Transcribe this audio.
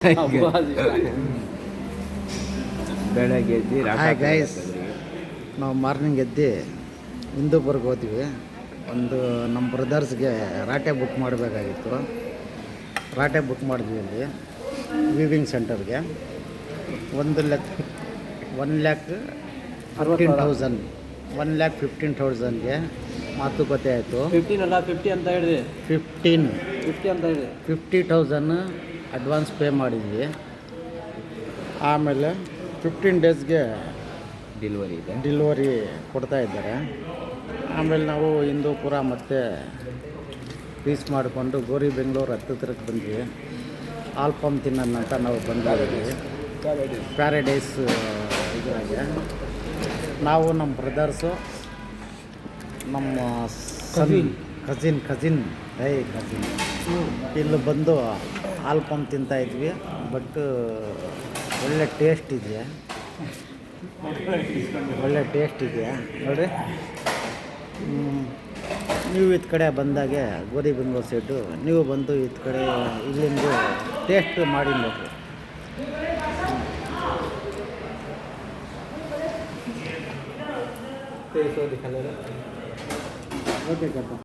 ಬೆಳಗ್ಗೆ ಎದ್ದು hi guys, ನಾವು ಮಾರ್ನಿಂಗ್ ಎದ್ದು ಹಿಂದೂಪುರಕ್ಕೆ ಹೋದ್ವಿ. ಒಂದು ನಮ್ಮ ಬ್ರದರ್ಸ್ಗೆ ರಾಟೆ ಬುಕ್ ಮಾಡಬೇಕಾಗಿತ್ತು. ರಾಟೆ ಬುಕ್ ಮಾಡಿದ್ವಿ ಇಲ್ಲಿ ವೀವಿಂಗ್ ಸೆಂಟರ್ಗೆ. 1,15,000ಗೆ ಮಾತುಕತೆ ಆಯಿತು. 15 ಅಲ್ಲ 50 ಅಂತ ಹೇಳಿದೆ. 50 ಅಂತ ಹೇಳಿದೆ. 50,000 ಅಡ್ವಾನ್ಸ್ ಪೇ ಮಾಡಿದ್ವಿ. ಆಮೇಲೆ 15 ಡೇಸ್ಗೆ ಡೆಲಿವರಿ ಕೊಡ್ತಾ ಇದ್ದಾರೆ. ಆಮೇಲೆ ನಾವು ಹಿಂದೂಪುರ ಮತ್ತು ಪೀಸ್ ಮಾಡಿಕೊಂಡು ಗೋರಿ ಬೆಂಗಳೂರು ಹತ್ತಿರಕ್ಕೆ ಬಂದ್ವಿ. ಆಲ್ಪಮ್ ತಿನ್ನೋಣ ಅಂತ ನಾವು ಬಂದಿದ್ದೀವಿ. ಪ್ಯಾರಡೈಸ್ ಇದ್ರಾಗೆ ನಾವು ನಮ್ಮ ಬ್ರದರ್ಸು, ನಮ್ಮ ಕಜಿನ್ ಇಲ್ಲಿ ಬಂದು ಆಲ್ಪಮ್ ತಿಂತಾಯಿದ್ವಿ. ಬಟ್ ಒಳ್ಳೆ ಟೇಸ್ಟ್ ಇದೆಯಾ ನೋಡಿರಿ. ನೀವು ಇದು ಕಡೆ ಬಂದಾಗೆ ಗೋರಿ ಬೆಂಗಳೂರು ಸೈಡು ನೀವು ಬಂದು ಇದು ಕಡೆ ಇಲ್ಲಿಂದ ಟೇಸ್ಟ್ ಮಾಡಿ ನೋಡಿರಿ. ಓಕೆ